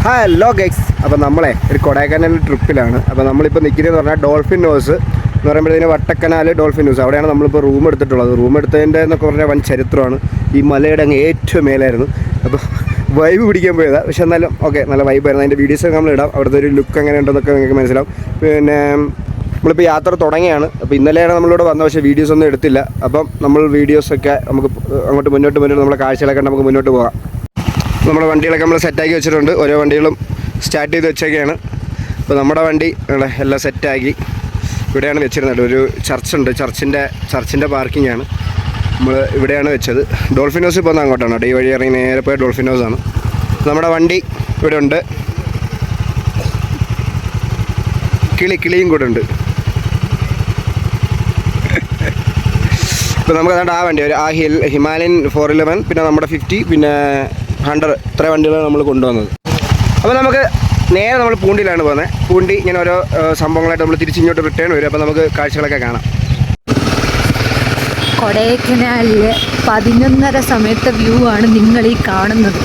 Hello guys, അപ്പോൾ നമ്മളെ ഒരു കൊടൈക്കനാൽ ട്രിപ്പിലാണ്. അപ്പോൾ നമ്മളിപ്പോൾ നിൽക്കുന്നതെന്ന് പറഞ്ഞാൽ ഡോൾഫിൻ നോസ് എന്ന് പറയുമ്പോഴത്തേന് വട്ടക്കനാൽ ഡോൾഫിൻ നോസ്. അവിടെയാണ് നമ്മളിപ്പോൾ റൂം എടുത്തിട്ടുള്ളത്. റൂം എടുത്തതിൻ്റെ എന്നൊക്കെ പറഞ്ഞാൽ വൻ ചരിത്രമാണ്. ഈ മലയുടെ അങ്ങ് ഏറ്റവും മേലായിരുന്നു. അപ്പോൾ വൈബ് പിടിക്കാൻ പോയതാണ്. പക്ഷെ എന്നാലും ഓക്കെ, നല്ല വൈബായിരുന്നു. അതിൻ്റെ വീഡിയോസൊക്കെ നമ്മൾ ഇടാം. അവിടുത്തെ ഒരു ലുക്ക് എങ്ങനെ ഉണ്ടെന്നൊക്കെ നിങ്ങൾക്ക് മനസ്സിലാവും. പിന്നെ നമ്മളിപ്പോൾ യാത്ര തുടങ്ങിയാണ്. അപ്പോൾ ഇന്നലെയാണ് നമ്മളിവിടെ വന്നത്, പക്ഷേ വീഡിയോസ് ഒന്നും എടുത്തില്ല. അപ്പം നമ്മൾ വീഡിയോസൊക്കെ നമുക്ക് അങ്ങോട്ട് മുന്നോട്ട് നമ്മുടെ കാഴ്ചകളൊക്കെ നമുക്ക് മുന്നോട്ട് പോകാം. നമ്മുടെ വണ്ടികളൊക്കെ നമ്മൾ സെറ്റാക്കി വെച്ചിട്ടുണ്ട്. ഓരോ വണ്ടികളും സ്റ്റാർട്ട് ചെയ്ത് വെച്ചൊക്കെയാണ്. അപ്പോൾ നമ്മുടെ വണ്ടി എല്ലാം സെറ്റാക്കി ഇവിടെയാണ് വെച്ചിരുന്നത്. ഒരു ചർച്ചുണ്ട്, ചർച്ചിൻ്റെ പാർക്കിംഗ് ആണ്. നമ്മൾ ഇവിടെയാണ് വെച്ചത്. ഡോൾഫിൻ ഹൗസ് ഇപ്പോൾ അങ്ങോട്ടാണ് കേട്ടോ. ഈ വഴി ഇറങ്ങി നേരെ പോയ ഡോൾഫിൻ ഹൗസാണ്. നമ്മുടെ വണ്ടി ഇവിടെ ഉണ്ട്. കിളിയും കൂടെ ഉണ്ട്. ഇപ്പോൾ നമുക്ക് അതുകൊണ്ട് ആ വണ്ടി ആ ഹിമാലയൻ 411, പിന്നെ നമ്മുടെ 50, പിന്നെ 100, ഇത്ര വണ്ടികളാണ് നമ്മൾ കൊണ്ടുവന്നത്. അപ്പോൾ നമുക്ക് നേരെ നമ്മൾ പൂണ്ടിയിലാണ് പോകുന്നത്. പൂണ്ടി ഇങ്ങനെ ഓരോ സംഭവങ്ങളായിട്ട് നമ്മൾ തിരിച്ചിങ്ങോട്ട് റിട്ടേൺ വരും. അപ്പോൾ നമുക്ക് കാഴ്ചകളൊക്കെ കാണാം. കൊടൈക്കനാലിലെ 11:30 സമയത്തെ വ്യൂ ആണ് നിങ്ങൾ ഈ കാണുന്നത്.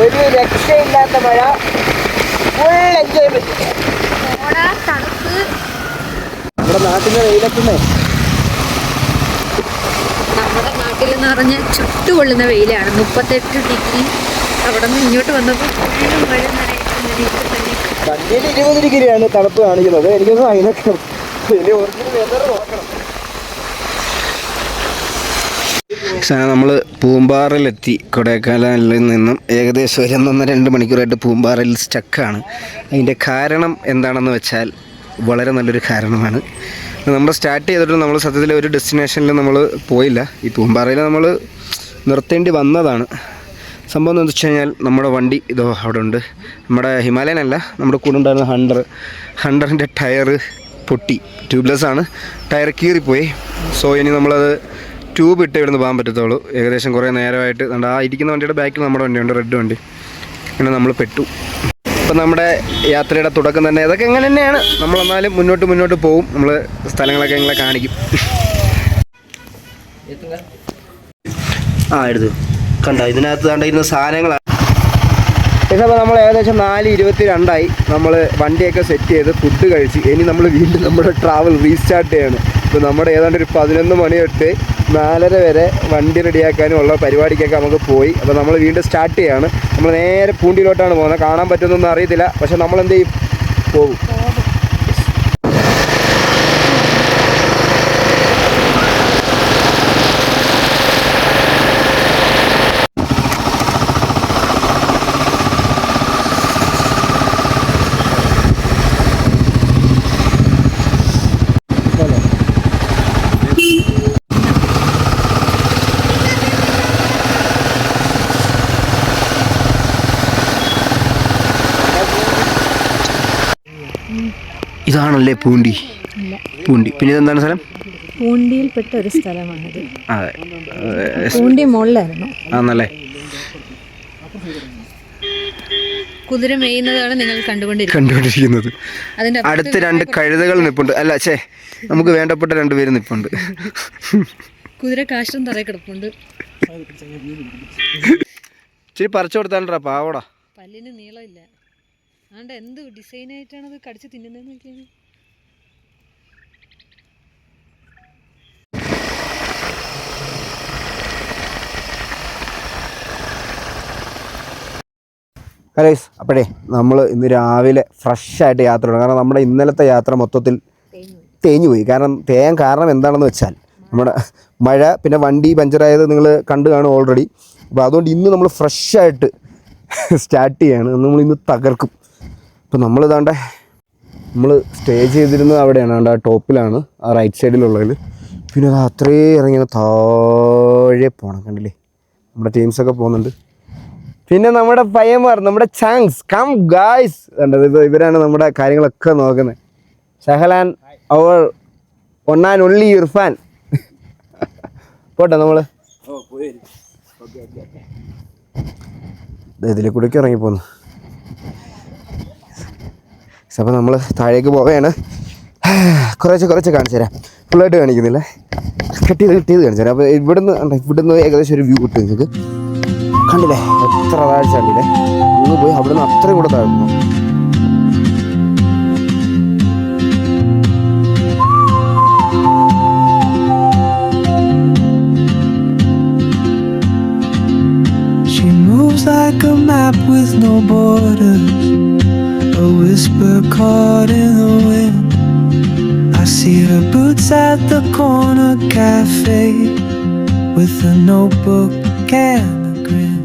ഒരു രക്ഷയില്ലാത്ത മഴ, ഫുൾ എൻജോയ്മെന്റ്. തണുപ്പ് നമ്മുടെ നാട്ടിലെ വെയിലൊക്കെ നമ്മുടെ നാട്ടിൽ എന്ന് പറഞ്ഞാൽ ചുട്ടുകൊള്ളുന്ന വെയിലാണ്. 38 ഡിഗ്രി. അവിടെ നിന്ന് ഇങ്ങോട്ട് വന്നപ്പോൾ മഴ വണ്ടിയിൽ 20 ഡിഗ്രിയാണ് തണുപ്പ് കാണിക്കുന്നത്. എനിക്കൊന്നും അതിനൊക്കെ നോക്കണം. നമ്മൾ പൂമ്പാറയിലെത്തി. കൊടൈക്കനാലിൽ നിന്നും ഏകദേശം 1-1.5 മണിക്കൂറായിട്ട് പൂമ്പാറയിൽ സ്റ്റക്കാണ്. അതിൻ്റെ കാരണം എന്താണെന്ന് വെച്ചാൽ വളരെ നല്ലൊരു കാരണമാണ്. നമ്മൾ സ്റ്റാർട്ട് ചെയ്തിട്ട് നമ്മൾ സത്യത്തിൽ ഒരു ഡെസ്റ്റിനേഷനിൽ നമ്മൾ പോയില്ല. ഈ പൂമ്പാറയിൽ നമ്മൾ നിർത്തേണ്ടി വന്നതാണ്. സംഭവം എന്താണെന്ന് വെച്ച് കഴിഞ്ഞാൽ നമ്മുടെ വണ്ടി ഇതോ അവിടെ ഉണ്ട്. നമ്മുടെ ഹിമാലയൻ അല്ല, നമ്മുടെ കൂടെ ഉണ്ടായിരുന്ന ഹണ്ടറിൻ്റെ ടയർ പൊട്ടി. ട്യൂബ്ലെസ് ആണ്, ടയർ കീറിപ്പോയി. സോ ഇനി നമ്മളത് ട്യൂബ് ഇട്ട് ഇവിടുന്ന് പോകാൻ പറ്റത്തുള്ളൂ. ഏകദേശം കുറേ നേരമായിട്ട് ആ ഇരിക്കുന്ന വണ്ടിയുടെ ബാക്കിൽ നമ്മുടെ വണ്ടിയുണ്ട്, റെഡ് വണ്ടി. അങ്ങനെ നമ്മൾ പെട്ടു. ഇപ്പം നമ്മുടെ യാത്രയുടെ തുടക്കം തന്നെ ഇതൊക്കെ എങ്ങനെ തന്നെയാണ്. നമ്മളെന്നാലും മുന്നോട്ട് പോവും. നമ്മൾ സ്ഥലങ്ങളൊക്കെ ഞങ്ങളെ കാണിക്കും. എടുത്തു കണ്ടോ, ഇതിനകത്ത് കണ്ടിരുന്ന സാധനങ്ങളാണ്. അപ്പോൾ നമ്മൾ ഏകദേശം 4:22 നമ്മൾ വണ്ടിയൊക്കെ സെറ്റ് ചെയ്ത് ഫുഡ് കഴിച്ച് ഇനി നമ്മൾ വീണ്ടും നമ്മുടെ ട്രാവൽ റീസ്റ്റാർട്ട് ചെയ്യാണ്. ഇപ്പോൾ നമ്മുടെ ഏതാണ്ട് ഒരു 11 മണി തൊട്ട് 4:30 വരെ വണ്ടി റെഡിയാക്കാനും ഉള്ള പരിപാടിക്കൊക്കെ നമുക്ക് പോയി. അപ്പോൾ നമ്മൾ വീണ്ടും സ്റ്റാർട്ട് ചെയ്യാണ്. നമ്മൾ നേരെ പൂണ്ടിയിലോട്ടാണ് പോകുന്നത്. കാണാൻ പറ്റുന്നൊന്നും അറിയത്തില്ല, പക്ഷെ നമ്മൾ എന്ത് ചെയ്യും, പോകും. ഇതാണല്ലേ പൂണ്ടി. പിന്നെ ഇതെന്താണ് സ്ഥലം? പൂണ്ടിയിൽപ്പെട്ട ഒരു സ്ഥലമാണിത്. അതെ, പൂണ്ടി മുകളിലായിരുന്നു. ആണല്ലേ. കുതിര മേയുന്നതാണ് നിങ്ങൾ കണ്ടുകൊണ്ടിരിക്കുന്നത്. അടുത്ത് 2 കഴുതകൾ നിൽപ്പുണ്ട്. അല്ല ചേ, നമുക്ക് വേണ്ടപ്പെട്ട 2 പേര് നിൽപ്പുണ്ട്. കുതിര കാഷ്ടം തറയിൽ കിടപ്പുണ്ട്. ഇച്ചിരി പറിച്ചു കൊടുത്താണ്ടാ പാവടാ. പല്ലിന് നീളമില്ല. അതുകൊണ്ട് എന്ത് ഡിസൈനായിട്ടാണ് അത് കടിച്ച് തിന്നുന്നതെന്ന് നോക്കിയത്. ഗൈസ്, അപ്പോഴേ നമ്മൾ ഇന്ന് രാവിലെ ഫ്രഷായിട്ട് യാത്ര തുടങ്ങി. കാരണം നമ്മുടെ ഇന്നലത്തെ യാത്ര മൊത്തത്തിൽ തേഞ്ഞുപോയി. കാരണം എന്താണെന്ന് വെച്ചാൽ നമ്മുടെ മഴ, പിന്നെ വണ്ടി പഞ്ചറായത് നിങ്ങൾ കണ്ടു കാണും ഓൾറെഡി. അപ്പോൾ അതുകൊണ്ട് ഇന്ന് നമ്മൾ ഫ്രഷായിട്ട് സ്റ്റാർട്ട് ചെയ്യാണ്. നമ്മൾ ഇന്ന് തകർക്കും. അപ്പോൾ നമ്മൾ സ്റ്റേ ചെയ്തിരുന്നത് അവിടെയാണ്, ആ ടോപ്പിലാണ്, ആ റൈറ്റ് സൈഡിലുള്ളതിൽ. പിന്നെ അത് അത്രയും ഇറങ്ങി താഴെ പോകണം. കണ്ടില്ലേ, നമ്മുടെ ടീംസൊക്കെ പോകുന്നുണ്ട്. പിന്നെ നമ്മുടെ പയ്യന്മാർ, നമ്മുടെ ചാങ്സ് കം ഗായ്സ്, ഇവരാണ് നമ്മുടെ കാര്യങ്ങളൊക്കെ നോക്കുന്നത്. ഷഹലാൻ, അവർ വൺ ആൻഡ് ഓൺലി ഇർഫാൻ. പോട്ടെ നമ്മൾ ഇതിലെ കൂടെയൊക്കെ ഇറങ്ങിപ്പോന്നു. അപ്പോൾ നമ്മൾ താഴേക്ക് പോവുകയാണ്. കുറച്ച് കാണിച്ചു തരാം, ഫുള്ളായിട്ട് കാണിക്കുന്നില്ല, കട്ട് ചെയ്ത് കാണിച്ചു തരാം. അപ്പോൾ ഇവിടുന്ന് ഏകദേശം ഒരു വ്യൂ കിട്ടും നിങ്ങൾക്ക്. കണ്ടില്ലേ എത്ര താഴ്ച കണ്ടില്ലേ, അങ്ങ് പോയി അവിടെ നിന്ന് അത്രയും കൂടെ താഴ്ന്നു. Like a map with no borders, a whisper caught in the wind. I see her boots at the corner cafe with a notebook and a grin.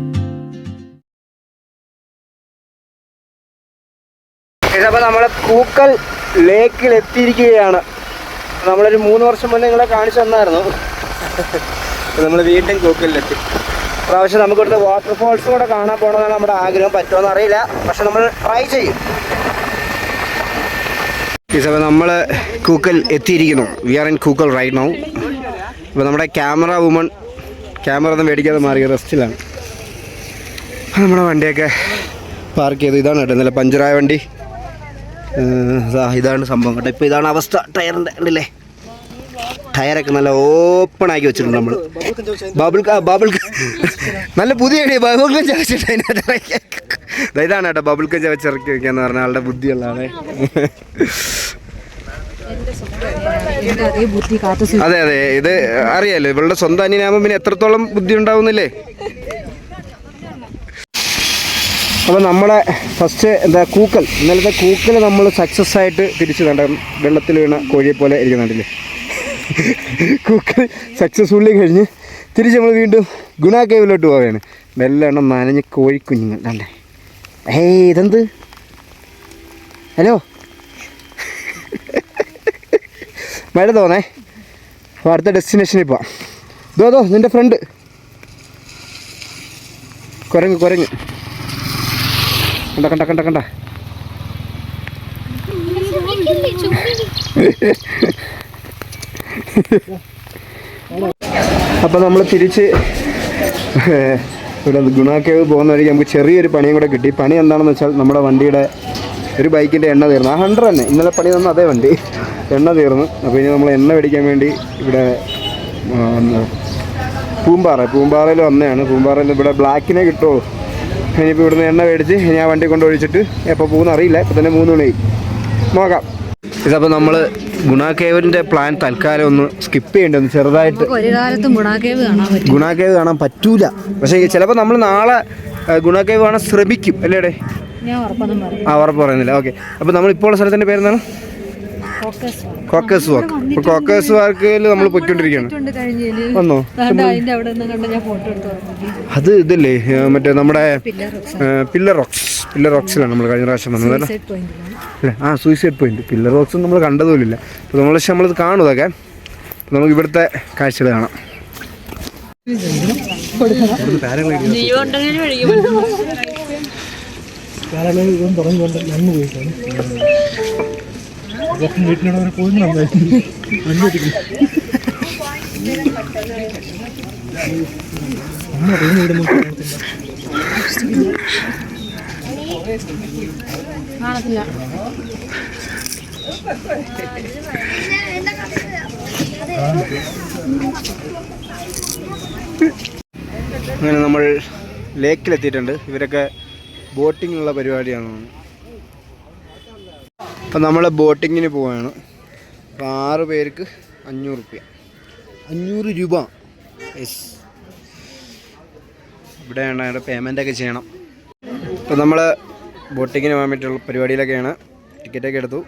അപ്പോൾ നമ്മൾ കൂക്കൽ ലേക്കിൽ എത്തിയിരിക്കുകയാണ്. നമ്മളൊരു 3 വർഷം മുന്നേ നിങ്ങളെ കാണിച്ചു തന്നായിരുന്നു. നമ്മൾ വീണ്ടും കൂക്കലിലെത്തി. പ്രാവശ്യം നമുക്ക് ഇവിടുത്തെ വാട്ടർഫോൾസും കൂടെ കാണാൻ പോകണമെന്നാണ് നമ്മുടെ ആഗ്രഹം. പറ്റുമോയെന്ന് അറിയില്ല, പക്ഷെ നമ്മൾ ട്രൈ ചെയ്യും. ഈ സമയം നമ്മൾ കൂക്കൽ എത്തിയിരിക്കുന്നു. We are in Kookal right now. ഇപ്പോൾ നമ്മുടെ ക്യാമറ ഒന്നും മേടിക്കാതെ മാറിയ റെസ്റ്റിലാണ്. നമ്മുടെ വണ്ടിയൊക്കെ പാർക്ക് ചെയ്തു. ഇതാണ് കേട്ടോ ഇന്നലെ പഞ്ചറായ വണ്ടി. ഇതാണ് സംഭവം കേട്ടോ. ഇപ്പോൾ ഇതാണ് അവസ്ഥ. ടയറിൻ്റെ ഉണ്ടല്ലേ, ടയറൊക്കെ നല്ല ഓപ്പൺ ആക്കി വെച്ചിട്ടുണ്ട് നമ്മൾ. ബബിൾ നല്ല പുതിയ ബബിൾ ചവച്ചിട്ട് അതിനകത്ത് ഇതാണ് കേട്ടോ ബബിൾ ചവച്ചിറക്കി വെക്കാന്ന് പറഞ്ഞ ആളുടെ ബുദ്ധിയുള്ള ആളെ. അതെ ഇത് അറിയാലോ, ഇവളുടെ സ്വന്തം അനിയനാകുമ്പോൾ പിന്നെ എത്രത്തോളം ബുദ്ധി ഉണ്ടാവുന്നില്ലേ. അപ്പോൾ നമ്മളെ ഫസ്റ്റ് ഇന്നലത്തെ കൂക്കൽ നമ്മൾ സക്സസ് ആയിട്ട് തിരിച്ചു കണ്ട വെള്ളത്തിൽ വീണ കോഴിയെ പോലെ ഇരിക്കുന്നുണ്ടല്ലേ. കൂക്കൽ സക്സസ്ഫുള്ളി കഴിഞ്ഞ് തിരിച്ച് നമ്മൾ വീണ്ടും ഗുണ കേവിലോട്ട് പോവുകയാണ്. വെള്ളം നനഞ്ഞ് കോഴിക്കുഞ്ഞുങ്ങൾ കണ്ടേ. ഇതെന്ത് ഹലോ മഴ തോന്നേ. അപ്പോൾ അടുത്ത ഡെസ്റ്റിനേഷനിൽ പോവാം. ഇതോ നിൻ്റെ ഫ്രണ്ട് കുരങ്ങ് കണ്ട അപ്പോൾ നമ്മൾ തിരിച്ച് ഇവിടെ ഗുണാക്കേവ് പോകുന്ന വഴിക്ക് നമുക്ക് ചെറിയൊരു പണിയും കൂടെ കിട്ടി. പണി എന്താണെന്ന് വെച്ചാൽ നമ്മുടെ വണ്ടിയുടെ ഒരു ബൈക്കിൻ്റെ എണ്ണ തീർന്നു. ആ 100 തന്നെ ഇന്നലെ പണി തന്ന അതേ വണ്ടി എണ്ണ തീർന്നു. അപ്പോൾ ഇനി നമ്മൾ എണ്ണ മേടിക്കാൻ വേണ്ടി ഇവിടെ പൂമ്പാറയിൽ വന്നതാണ്. പൂമ്പാറയിൽ ഇവിടെ ബ്ലാക്കിനെ കിട്ടുമോ. ഇനിയിപ്പോൾ ഇവിടുന്ന് എണ്ണ മേടിച്ച് ഇനി ആ വണ്ടി കൊണ്ട് ഒഴിച്ചിട്ട് എപ്പോൾ പോകുന്ന അറിയില്ല. ഇപ്പോൾ തന്നെ 3 മണിയായി, നോക്കാം. ഇതപ്പോൾ നമ്മൾ ഗുണാക്കേവിൻ്റെ പ്ലാൻ തൽക്കാലം ഒന്ന് സ്കിപ്പ് ചെയ്യേണ്ടി ചെറുതായിട്ട്. ഗുണാക്കേവ് കാണാൻ പറ്റൂല, പക്ഷേ ചിലപ്പോൾ നമ്മൾ നാളെ ഗുണാക്കേവ് കാണാൻ ശ്രമിക്കും അല്ലേടെ. ഉറപ്പ് പറയുന്നില്ല. ഓക്കെ, അപ്പോൾ നമ്മളിപ്പോൾ ഉള്ള സ്ഥലത്തിൻ്റെ പേരെന്താണ്? കോക്കസ് വാക്ക്. ഇപ്പോൾ കോക്കസ് വാക്കിൽ നമ്മൾ പൊയ്ക്കൊണ്ടിരിക്കുകയാണ്. വന്നോ അത് ഇതല്ലേ മറ്റേ നമ്മുടെ പില്ലർ റോക്സിലാണ് നമ്മൾ കഴിഞ്ഞ പ്രാവശ്യം വന്നത് അല്ലേ. Suicide point. പില്ലർ റോക്സ് നമ്മൾ കണ്ടതുമില്ല. അപ്പോൾ നമ്മളിത് കാണും ഇതൊക്കെ. നമുക്ക് ഇവിടുത്തെ കാഴ്ചകൾ കാണാം. വീട്ടിനോട് പോയി കാണത്തില്ല. അങ്ങനെ നമ്മൾ ലേക്കിലെത്തിയിട്ടുണ്ട്. ഇവരൊക്കെ ബോട്ടിങ്ങിനുള്ള പരിപാടിയാണ്. അപ്പം നമ്മൾ ബോട്ടിങ്ങിന് പോവുകയാണ്. അപ്പോൾ 6 പേർക്ക് 500 രൂപ. യെസ്, ഇവിടെയാണ് അതിൻ്റെ പേയ്മെൻറ്റൊക്കെ ചെയ്യണം. അപ്പോൾ നമ്മൾ ബോട്ടിങ്ങിന് പോകാൻ വേണ്ടിയിട്ടുള്ള പരിപാടിയിലൊക്കെയാണ്. ടിക്കറ്റൊക്കെ എടുത്തു.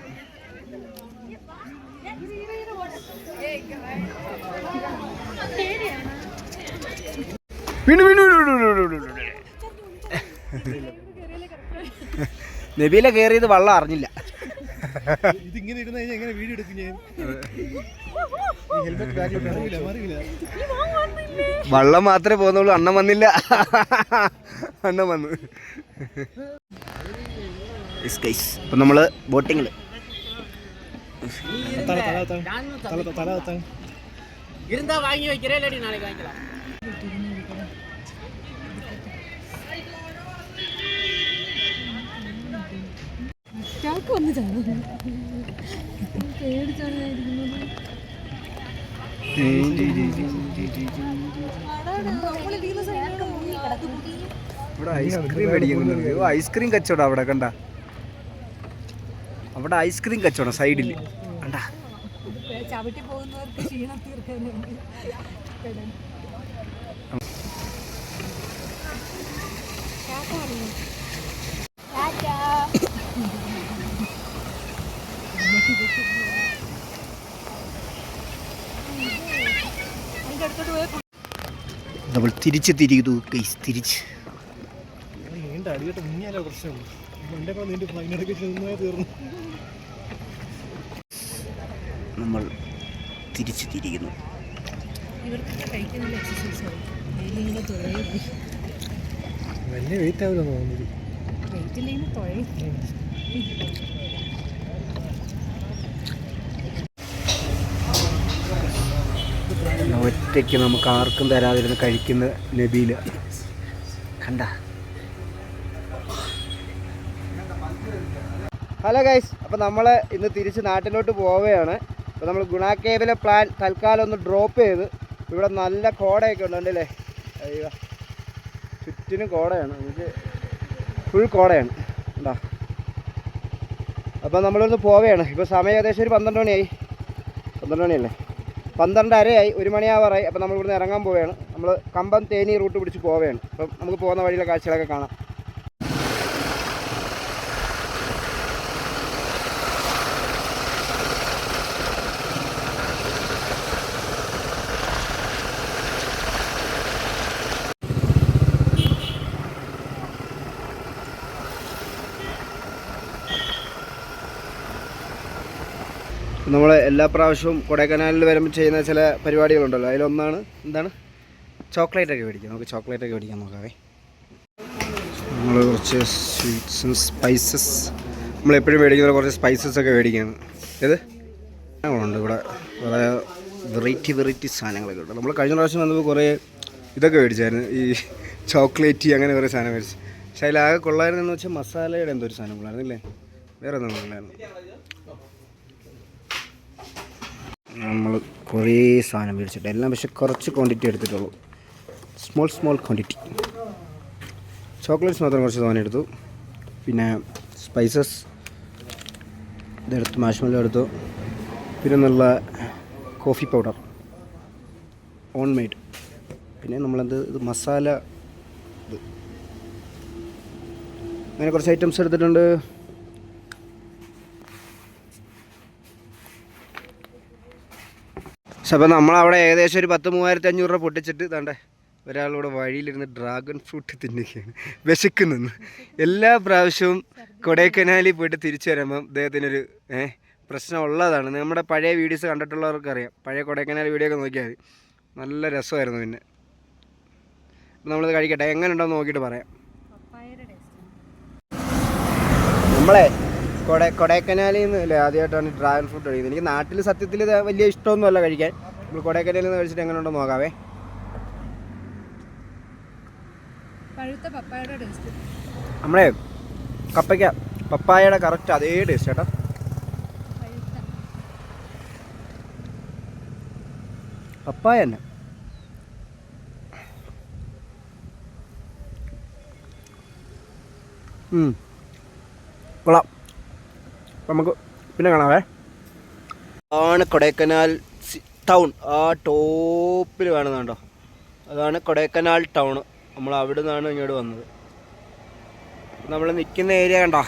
നബീല കയറിയത് വള്ളം അറിഞ്ഞില്ല. ഇതിങ്ങനെ ഇരുന്ന് കഴിഞ്ഞാൽ എങ്ങനെ വീഡിയോ എടുക്കും ഞാൻ? വള്ളം മാത്രമേ പോകുന്നുള്ളൂ, അണ്ണൻ വന്നില്ല. അണ്ണൻ വന്നു. ഇപ്പം നമ്മൾ ബോട്ടിങ്ങിൽ വാങ്ങി വയ്ക്കരേ നാളെ വാങ്ങിக்கலாம். ഒന്ന് പേടിച്ചാണ് ഇവിടെ ഐസ്ക്രീം മേടിക്കുന്നുണ്ട്. ഐസ്ക്രീം കച്ചവടം അവിടെ കണ്ട. അവിടെ ഐസ്ക്രീം കച്ചവടം സൈഡിൽ കണ്ട. ചവിട്ടി പോകുന്നവർക്ക് ക്ഷീണം തീർക്കാനുണ്ട്. നമ്മൾ തിരിച്ച് തിരികെ തിരിച്ച് നമ്മൾ തിരിച്ച് തിരിക്കുന്നു. വലിയ വെയിറ്റ് ആവില്ല തോന്നുന്നത്. ഒറ്റയ്ക്ക് നമുക്ക് ആർക്കും തരാതിരുന്ന് കഴിക്കുന്ന നബീല കണ്ട. ഹലോ ഗൈസ്, അപ്പോൾ നമ്മൾ ഇന്ന് തിരിച്ച് നാട്ടിലോട്ട് പോവുകയാണ്. അപ്പോൾ നമ്മൾ ഗുണ കേവിലെ പ്ലാൻ തൽക്കാലം ഒന്ന് ഡ്രോപ്പ് ചെയ്ത്. ഇവിടെ നല്ല കോടയൊക്കെ ഉണ്ടല്ലേ. അയ്യോ, ചുറ്റിനും കോടയാണ്, നമുക്ക് ഫുൾ കോടയാണ് ഉണ്ടോ. അപ്പോൾ നമ്മളിന്ന് പോവുകയാണ്. ഇപ്പോൾ സമയം ഏകദേശം ഒരു 12 മണിയായി. 12 മണിയല്ലേ, 12:30 1 മണിയാവാറായി. അപ്പോൾ നമ്മൾ ഇവിടുന്ന് ഇറങ്ങാൻ പോവുകയാണ്. നമ്മൾ കമ്പം തേനി റൂട്ട് പിടിച്ച് പോവുകയാണ്. അപ്പം നമുക്ക് പോകുന്ന വഴിയിലെ കാഴ്ചകളൊക്കെ കാണാം. നമ്മൾ എല്ലാ പ്രാവശ്യവും കൊടൈക്കനാലിൽ വരുമ്പോൾ ചെയ്യുന്ന ചില പരിപാടികളുണ്ടല്ലോ. അതിലൊന്നാണ് എന്താണ്, ചോക്ലേറ്റൊക്കെ മേടിക്കുക. നമുക്ക് ചോക്ലേറ്റൊക്കെ മേടിക്കാൻ നോക്കാവേ. നമ്മൾ കുറച്ച് സ്വീറ്റ്സ് ആൻഡ് സ്പൈസസ്, നമ്മളെപ്പോഴും മേടിക്കുന്ന കുറച്ച് സ്പൈസസൊക്കെ മേടിക്കുകയാണ്. ഏത് സാധനങ്ങളുണ്ട് ഇവിടെ, കുറേ വെറൈറ്റി സാധനങ്ങളൊക്കെ ഉണ്ട്. നമ്മൾ കഴിഞ്ഞ പ്രാവശ്യം വന്നപ്പോൾ കുറേ ഇതൊക്കെ മേടിച്ചായിരുന്നു, ഈ ചോക്ലേറ്റ് അങ്ങനെ കുറേ സാധനം മേടിച്ചു. പക്ഷേ അതിലാകെ കൊള്ളായിരുന്നെന്ന് വെച്ചാൽ മസാലയുടെ എന്തോ ഒരു സാധനം കൊള്ളായിരുന്നില്ലേ, വേറെ ഒന്നും കൊള്ളായിരുന്നു. നമ്മൾ കുറേ സാധനം മേടിച്ചിട്ട് എല്ലാം, പക്ഷെ കുറച്ച് ക്വാണ്ടിറ്റി എടുത്തിട്ടുള്ളൂ, സ്മോൾ ക്വാണ്ടിറ്റി. ചോക്ലേറ്റ്സ് മാത്രം കുറച്ച് സാധനം എടുത്തു. പിന്നെ സ്പൈസസ് ഇതെടുത്തു, മാഷ്മെല്ലോ എടുത്തു. പിന്നെ നല്ല കോഫി പൗഡർ ഓൺ മെയ്ഡ്. പിന്നെ നമ്മളെന്ത് ഇത് മസാല ഇത് അങ്ങനെ കുറച്ച് ഐറ്റംസ് എടുത്തിട്ടുണ്ട്. പക്ഷെ അപ്പോൾ നമ്മളവിടെ ഏകദേശം ഒരു 10,000-3,500 രൂപ പൊട്ടിച്ചിട്ട് താണ്ടെ ഒരാളിവിടെ വഴിയിലിരുന്ന് ഡ്രാഗൺ ഫ്രൂട്ട് തിന്നുകയാണ്, വിശക്കുന്നെന്ന്. എല്ലാ പ്രാവശ്യവും കൊടൈക്കനാലിൽ പോയിട്ട് തിരിച്ചു വരുമ്പം അദ്ദേഹത്തിനൊരു പ്രശ്നം ഉള്ളതാണ്. നമ്മുടെ പഴയ വീഡിയോസ് കണ്ടിട്ടുള്ളവർക്കറിയാം. പഴയ കൊടൈക്കനാൽ വീഡിയോ ഒക്കെ നോക്കിയാൽ മതി, നല്ല രസമായിരുന്നു. പിന്നെ നമ്മളിത് കഴിക്കട്ടെ, എങ്ങനെ ഉണ്ടോ നോക്കിയിട്ട് പറയാം. നമ്മളെ കൊടൈക്കനാലിൽ നിന്ന് അല്ലേ ആദ്യമായിട്ടാണ് ഡ്രാഗൺ ഫ്രൂട്ട് കഴിക്കുന്നത്. എനിക്ക് നാട്ടിൽ സത്യത്തിൽ ഇത് വലിയ ഇഷ്ടമൊന്നുമല്ല കഴിക്കാൻ. നമ്മൾ കൊടൈക്കനാലിൽ നിന്ന് കഴിച്ചിട്ട് എങ്ങനെ ഉണ്ടോ നോക്കാവേ. നമ്മളെ പപ്പായയുടെ കറക്റ്റ് അതേ ടേസ്റ്റ് കേട്ടോ. പപ്പായ തന്നെ. കൊള്ളാം. അപ്പം നമുക്ക് പിന്നെ കാണാവേ. ആണ് കൊടൈക്കനാൽ ടൗൺ, ആ ടോപ്പിൽ കാണുന്നുണ്ടോ, അതാണ് കൊടൈക്കനാൽ ടൗൺ. നമ്മൾ അവിടെ നിന്നാണ് ഇങ്ങോട്ട് വന്നത്. നമ്മൾ നിൽക്കുന്ന ഏരിയ കണ്ടോ,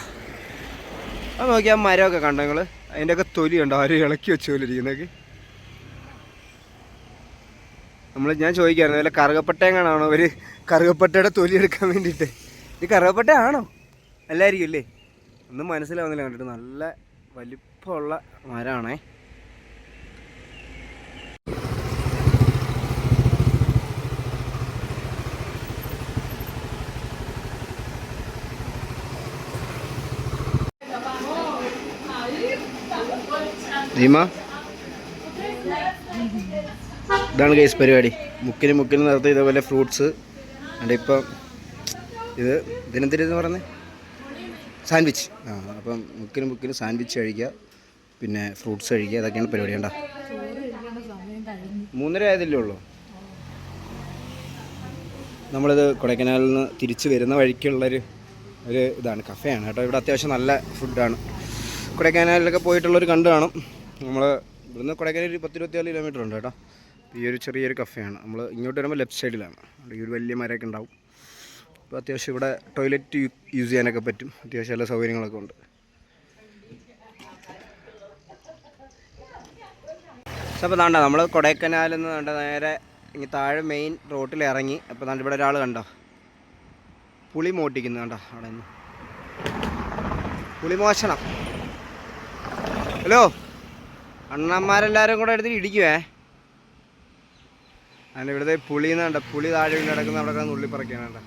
അത് നോക്കിയാൽ മരമൊക്കെ കണ്ടോ നിങ്ങൾ, അതിൻ്റെയൊക്കെ തൊലി ഉണ്ടോ, ആരും ഇളക്കി വെച്ച പോലെ ഇരിക്കുന്നതൊക്കെ. ഞാൻ ചോദിക്കായിരുന്നു വല്ല കറുകപ്പട്ടയെങ്ങാണോ ഒരു കറുകപ്പട്ടയുടെ തൊലി എടുക്കാൻ വേണ്ടിയിട്ട്. ഇത് കറുകപ്പട്ട ആണോ അല്ലായിരിക്കും അല്ലേ, ഒന്നും മനസ്സിലാവുന്നില്ല കണ്ടിട്ട്. നല്ല വലിപ്പമുള്ള മരമാണേ. ജീമ, ഇതാണ് കേസ് പരിപാടി. മുക്കിന് നിർത്തി ഇതേപോലെ ഫ്രൂട്ട്സ്. അതിപ്പം ഇതിനെന്തിരെന്ന് പറഞ്ഞേ, സാൻഡ്വിച്ച്. അപ്പം മുക്കിന് സാൻഡ്വിച്ച് കഴിക്കുക, പിന്നെ ഫ്രൂട്ട്സ് കഴിക്കുക, അതൊക്കെയാണ് പരിപാടി. കണ്ടോ 3:30 ആയതല്ലേ ഉള്ളൂ. നമ്മളിത് കൊടൈക്കനാലിൽ നിന്ന് തിരിച്ച് വരുന്ന വഴിക്കുള്ളൊരു ഇതാണ്, കഫേയാണ് കേട്ടോ. ഇവിടെ അത്യാവശ്യം നല്ല ഫുഡാണ്. കൊടൈക്കനാലിലൊക്കെ പോയിട്ടുള്ളൊരു കണ്ടു കാണും. നമ്മൾ ഇവിടുന്ന് കൊടൈക്കനാൽ 10-24 കിലോമീറ്റർ ഉണ്ട് കേട്ടോ. ഈ ഒരു ചെറിയൊരു കഫേയാണ്. നമ്മൾ ഇങ്ങോട്ട് വരുമ്പോൾ ലെഫ്റ്റ് സൈഡിലാണ്. ഈ ഒരു വലിയ മരമൊക്കെ ഉണ്ടാവും. അപ്പോൾ അത്യാവശ്യം ഇവിടെ ടോയ്ലറ്റ് യൂസ് ചെയ്യാനൊക്കെ പറ്റും. അത്യാവശ്യം എല്ലാ സൗകര്യങ്ങളൊക്കെ ഉണ്ട്. അപ്പോൾ താണ്ട നമ്മൾ കൊടൈക്കനാലിൽ നിന്ന് കണ്ട നേരെ ഇനി താഴെ മെയിൻ റോട്ടിൽ ഇറങ്ങി. അപ്പോൾ താണ്ട് ഇവിടെ ഒരാൾ കണ്ടോ പുളി മോട്ടിക്കുന്നു. കണ്ടോ അവിടെ നിന്ന് പുളി മോഷണം. ഹലോ, അണ്ണന്മാരെല്ലാവരും കൂടെ എടുത്തിട്ട് ഇടിക്കുവേ. അതിൻ്റെ ഇവിടുത്തെ പുളിന്ന് കണ്ട, പുളി താഴെ വീണ് കിടക്കുന്ന അവിടെ നുള്ളിപ്പറക്കാണ്. കണ്ട